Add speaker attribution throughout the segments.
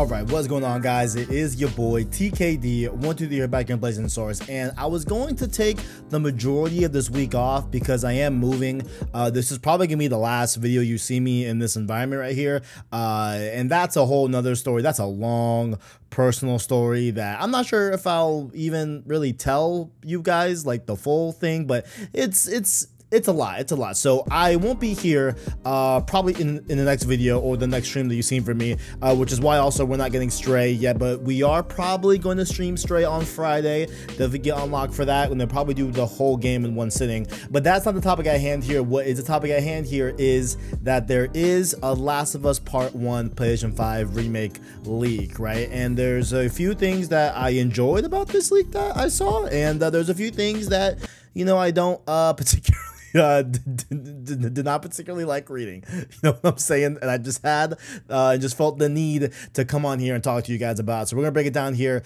Speaker 1: Alright, what's going on, guys? It is your boy TKD123 here back in Blazing Source, and I was going to take the majority of this week off because I am moving. This is probably gonna be the last video you see me in this environment right here, and that's a whole nother story. That's a long personal story that I'm not sure if I'll even really tell you guys like the full thing, but it's a lot. So I won't be here probably in the next video or the next stream that you've seen from me, which is why also we're not getting Stray yet, but we are probably going to stream Stray on Friday. If we get unlocked for that, and they'll probably do the whole game in one sitting. But that's not the topic at hand here. What is the topic at hand here is that there is a Last of Us Part 1 PlayStation 5 Remake leak, right? And there's a few things that I enjoyed about this leak that I saw, and there's a few things that, you know, I don't particularly did not particularly like reading, you know what I'm saying? And I just had just felt the need to come on here and talk to you guys about it. So we're gonna break it down here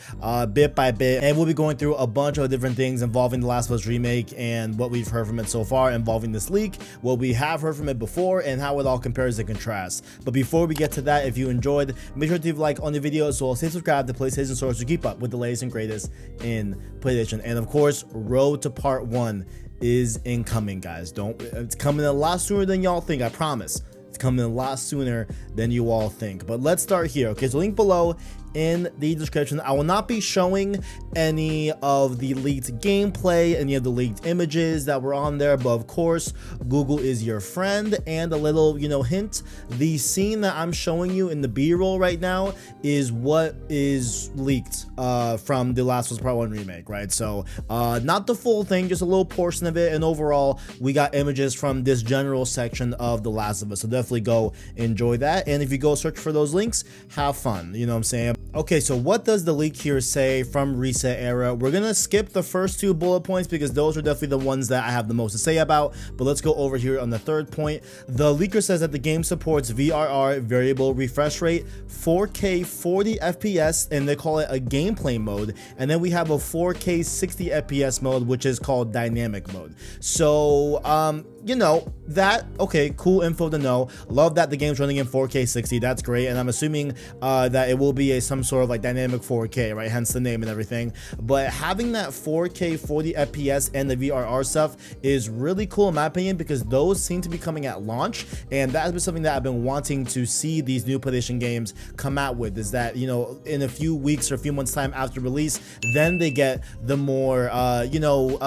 Speaker 1: bit by bit, and we'll be going through a bunch of different things involving the Last of Us Remake and what we've heard from it so far involving this leak, what we have heard from it before, and how it all compares and contrasts. But before we get to that, if you enjoyed, make sure to leave a like on the video, as well as subscribe to PlayStation Source to keep up with the latest and greatest in PlayStation. And of course, Road to Part 1 is incoming, guys. It's coming a lot sooner than y'all think, I promise. It's coming a lot sooner than you all think. But let's start here. Okay, so link below in the description. I will not be showing any of the leaked gameplay, any of the leaked images that were on there, but of course Google is your friend. And a little, you know, hint, the scene that I'm showing you in the B-roll right now is what is leaked from the Last of Us Part 1 Remake, right? So not the full thing, just a little portion of it, and overall we got images from this general section of The Last of Us, so definitely go enjoy that. And if you go search for those links, have fun, you know what I'm saying? Okay, so what does the leak here say from Reset Era? We're gonna skip the first two bullet points because those are definitely the ones that I have the most to say about, but let's go over here on the third point. The leaker says that the game supports VRR, variable refresh rate, 4K 40 FPS, and they call it a gameplay mode, and then we have a 4K 60 FPS mode, which is called dynamic mode. So you know, that, okay, cool info to know. Love that the game's running in 4K 60, that's great, and I'm assuming that it will be some sort of like dynamic 4K, right, hence the name and everything. But having that 4K 40 FPS and the VRR stuff is really cool in my opinion, because those seem to be coming at launch, and that has been something that I've been wanting to see these new PlayStation games come out with, is that, you know, in a few weeks or a few months time after release, then they get the more you know,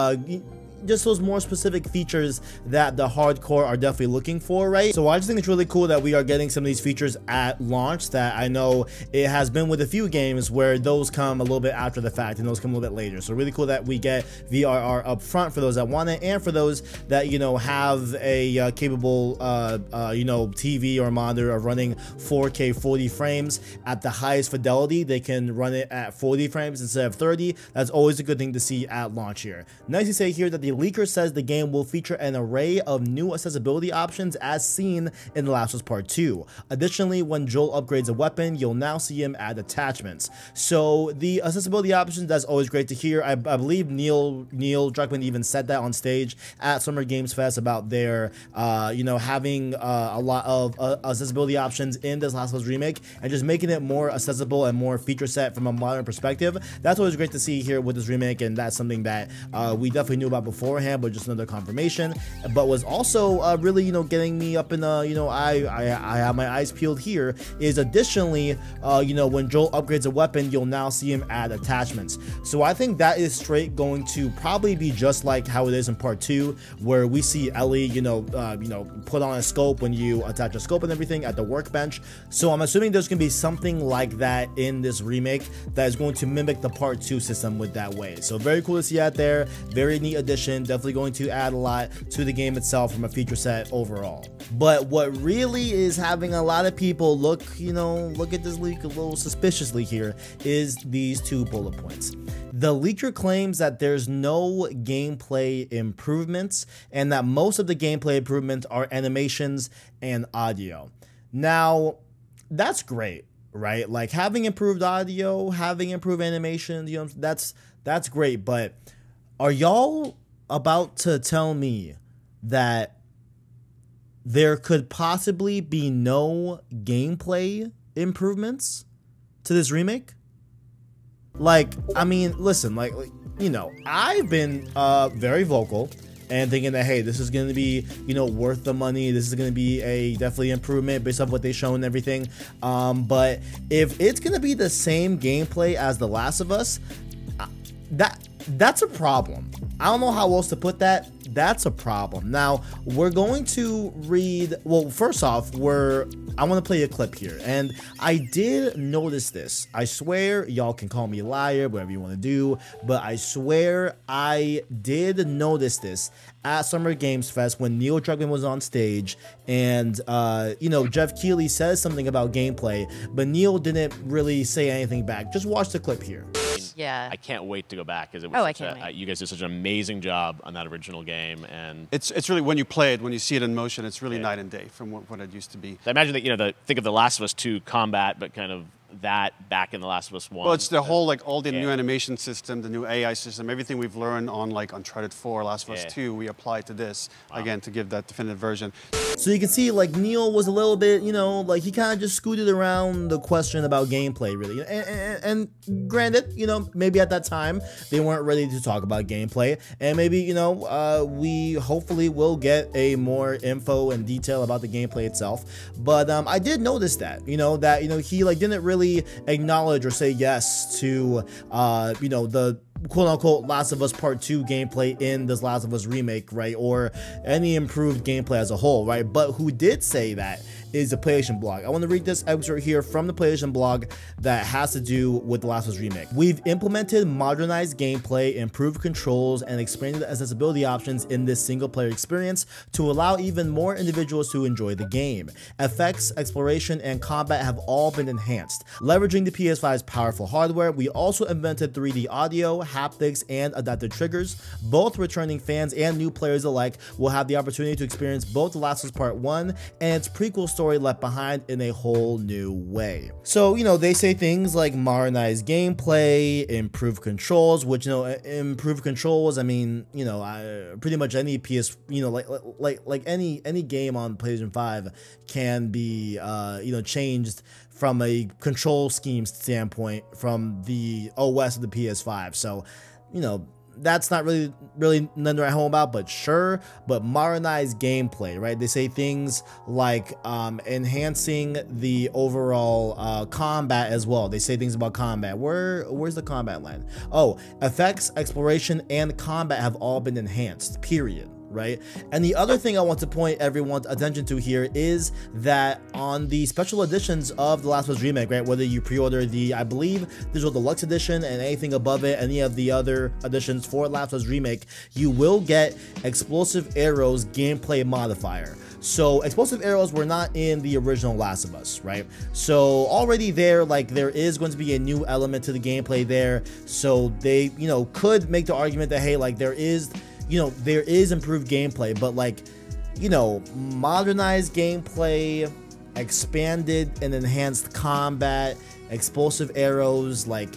Speaker 1: just those more specific features that the hardcore are definitely looking for, right? So I just think it's really cool that we are getting some of these features at launch, that I know it has been with a few games where those come a little bit after the fact and those come a little bit later. So really cool that we get VRR up front for those that want it, and for those that, you know, have a capable you know, TV or monitor of running 4K 40 frames at the highest fidelity. They can run it at 40 frames instead of 30. That's always a good thing to see at launch here. Nice to say here that the leaker says the game will feature an array of new accessibility options as seen in The Last of Us Part 2. Additionally, when Joel upgrades a weapon, you'll now see him add attachments. So the accessibility options, that's always great to hear. I believe Neil Druckmann even said that on stage at Summer Games Fest about their you know, having a lot of accessibility options in this Last of Us Remake and just making it more accessible and more feature set from a modern perspective. That's always great to see here with this remake, and that's something that we definitely knew about beforehand, but just another confirmation. But was also really, you know, getting me up in you know, I have my eyes peeled here, is additionally you know, when Joel upgrades a weapon, you'll now see him add attachments. So I think that is straight going to probably be just like how it is in Part 2, where we see Ellie, you know, put on a scope when you attach a scope and everything at the workbench. So I'm assuming there's gonna be something like that in this remake that is going to mimic the Part 2 system with that way. So very cool to see out there, very neat addition, definitely going to add a lot to the game itself from a feature set overall. But what really is having a lot of people look at this leak a little suspiciously here is these two bullet points. The leaker claims that there's no gameplay improvements, and that most of the gameplay improvements are animations and audio. Now, that's great, right? Like, having improved audio, having improved animation, you know, that's great. But are y'all about to tell me that there could possibly be no gameplay improvements to this remake? Like, I mean, listen, like you know, I've been very vocal and thinking that, hey, this is going to be, you know, worth the money. This is going to be a definitely improvement based off what they've shown and everything. But if it's going to be the same gameplay as The Last of Us, that's a problem. I don't know how else to put that. That's a problem. Now, we're going to read, well, first off, I want to play a clip here, and I did notice this. I swear, y'all can call me a liar, whatever you want to do, but I swear I did notice this at Summer Games Fest when Neil Druckmann was on stage, and you know, Jeff Keighley says something about gameplay, but Neil didn't really say anything back. Just watch the clip here.
Speaker 2: Yeah,
Speaker 3: I can't wait to go back because it was you guys did such an amazing job on that original game, and
Speaker 4: it's really, when you play it, when you see it in motion, it's really night and day from what it used to be.
Speaker 3: I imagine that, you know, think of The Last of Us 2 combat, but kind of that back in The Last of Us 1.
Speaker 4: Well, it's the whole, like, all the new animation system, the new AI system, everything we've learned on, like, Uncharted 4, Last of Us 2, we apply to this, again, to give that definitive version.
Speaker 1: So you can see, like, Neil was a little bit, you know, like, he kind of just scooted around the question about gameplay, really. And granted, you know, maybe at that time, they weren't ready to talk about gameplay, and maybe, you know, we hopefully will get a more info and detail about the gameplay itself. But I did notice that, you know, he, like, didn't really acknowledge or say yes to, you know, the quote-unquote Last of Us Part 2 gameplay in this Last of Us remake, right, or any improved gameplay as a whole, right? But who did say that is the PlayStation blog. I want to read this excerpt here from the PlayStation blog that has to do with the Last of Us remake. We've implemented modernized gameplay, improved controls, and expanded accessibility options in this single-player experience to allow even more individuals to enjoy the game. Effects, exploration, and combat have all been enhanced. Leveraging the PS5's powerful hardware, we also invented 3D audio, haptics, and adaptive triggers. Both returning fans and new players alike will have the opportunity to experience both The Last of Us Part 1 and its prequel story left behind in a whole new way. So, you know, they say things like modernized gameplay, improved controls, which, you know, improved controls, I mean, you know, pretty much any you know, like any game on PlayStation 5 can be, you know, changed from a control scheme standpoint from the OS of the PS5. So, you know, that's not really nothing to write home about, but sure. But modernized gameplay, right? They say things like enhancing the overall combat as well. They say things about combat. Where's the combat line? Oh, effects, exploration, and combat have all been enhanced, period. Right? And the other thing I want to point everyone's attention to here is that on the special editions of The Last of Us Remake, right, whether you pre-order the, I believe, Digital Deluxe Edition and anything above it, any of the other editions for Last of Us Remake, you will get Explosive Arrows gameplay modifier. So explosive arrows were not in the original Last of Us, right? So already there, like, there is going to be a new element to the gameplay there. So they, you know, could make the argument that, hey, like, there is improved gameplay, but, like, you know, modernized gameplay, expanded and enhanced combat, explosive arrows, like,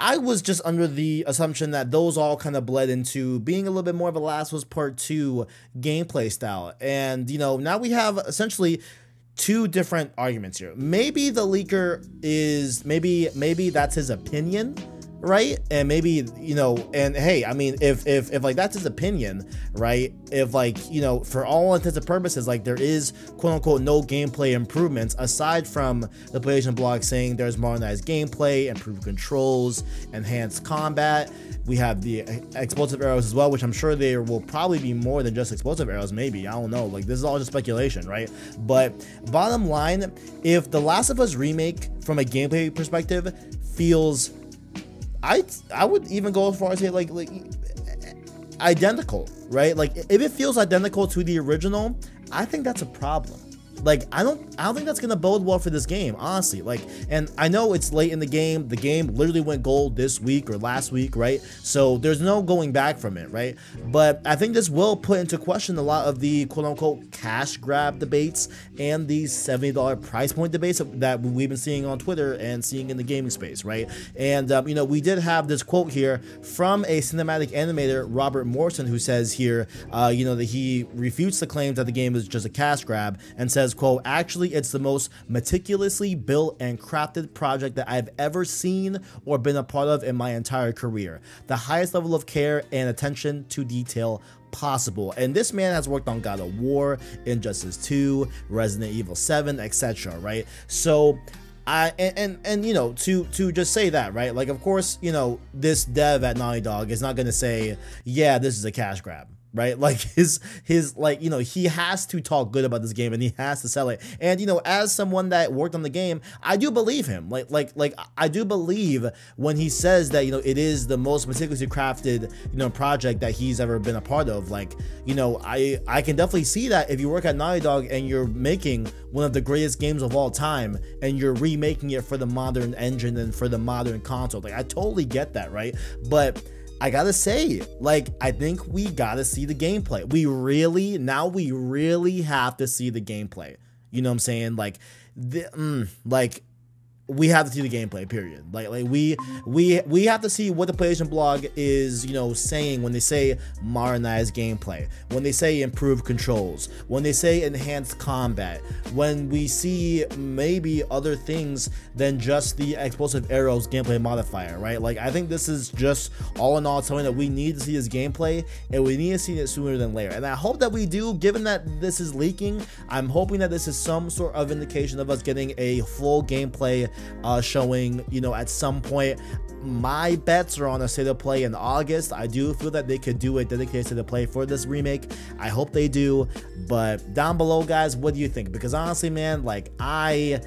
Speaker 1: I was just under the assumption that those all kind of bled into being a little bit more of a Last of Us Part 2 gameplay style. And, you know, now we have essentially two different arguments here. Maybe the leaker is, maybe that's his opinion, right? And maybe, you know, and hey, I mean, if like that's his opinion, right? If, like, you know, for all intents and purposes, like, there is quote unquote no gameplay improvements aside from the PlayStation blog saying there's modernized gameplay, improved controls, enhanced combat. We have the explosive arrows as well, which I'm sure there will probably be more than just explosive arrows. Maybe, I don't know, like, this is all just speculation, right? But bottom line, if The Last of Us Remake from a gameplay perspective feels, I would even go as far as say like identical, right? Like, if it feels identical to the original, I think that's a problem. Like, I don't think that's gonna bode well for this game, honestly. Like, and I know it's late in the game. The game literally went gold this week or last week, right? So there's no going back from it, right? But I think this will put into question a lot of the quote-unquote cash grab debates and these $70 price point debates that we've been seeing on Twitter and seeing in the gaming space, right? And you know, we did have this quote here from a cinematic animator, Robert Morrison, who says here, you know, that he refutes the claims that the game is just a cash grab and says, says, quote, "Actually, it's the most meticulously built and crafted project that I've ever seen or been a part of in my entire career. The highest level of care and attention to detail possible." And this man has worked on God of War, Injustice 2, Resident Evil 7, etc., right? So and you know, to just say that, right? Like, of course, you know, this dev at Naughty Dog is not going to say, yeah, this is a cash grab, right? Like his like, you know, he has to talk good about this game and he has to sell it. And, you know, as someone that worked on the game, I do believe him. Like I do believe when he says that, you know, it is the most meticulously crafted, you know, project that he's ever been a part of. Like, you know, I can definitely see that if you work at Naughty Dog and you're making one of the greatest games of all time and you're remaking it for the modern engine and for the modern console. Like, I totally get that, right? But I gotta say, like, I think we gotta see the gameplay. We really have to see the gameplay. You know what I'm saying? Like, we have to see the gameplay, period. Like we have to see what the PlayStation blog is, you know, saying when they say modernized gameplay, when they say improved controls, when they say enhanced combat, when we see maybe other things than just the explosive arrows gameplay modifier, right? Like, I think this is just all in all telling that we need to see this gameplay and we need to see it sooner than later. And I hope that we do, given that this is leaking. I'm hoping that this is some sort of indication of us getting a full gameplay showing, you know, at some point. My bets are on a state of play in August. I do feel that they could do a dedicated state of play for this remake. I hope they do. But down below, guys, what do you think? Because honestly, man, like, I'm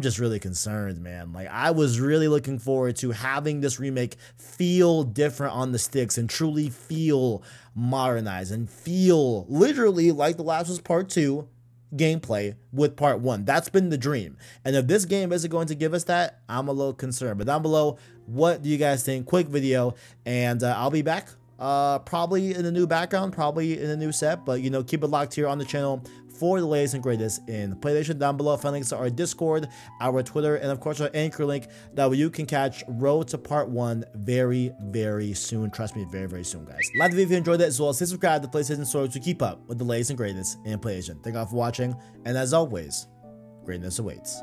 Speaker 1: just really concerned, man. Like, I was really looking forward to having this remake feel different on the sticks and truly feel modernized and feel literally like The Last of Us Part 2 gameplay with Part 1. That's been the dream. And if this game isn't going to give us that, I'm a little concerned. But down below, what do you guys think? Quick video, and I'll be back probably in a new background, probably in a new set, but, you know, keep it locked here on the channel for the latest and greatest in PlayStation. Down below, find links to our Discord, our Twitter, and of course our Anchor link that you can catch Road to Part 1 very, very soon. Trust me, very, very soon, guys. Like the video if you enjoyed it, as well as subscribe to PlayStation Stories to keep up with the latest and greatest in PlayStation. Thank you all for watching, and as always, greatness awaits.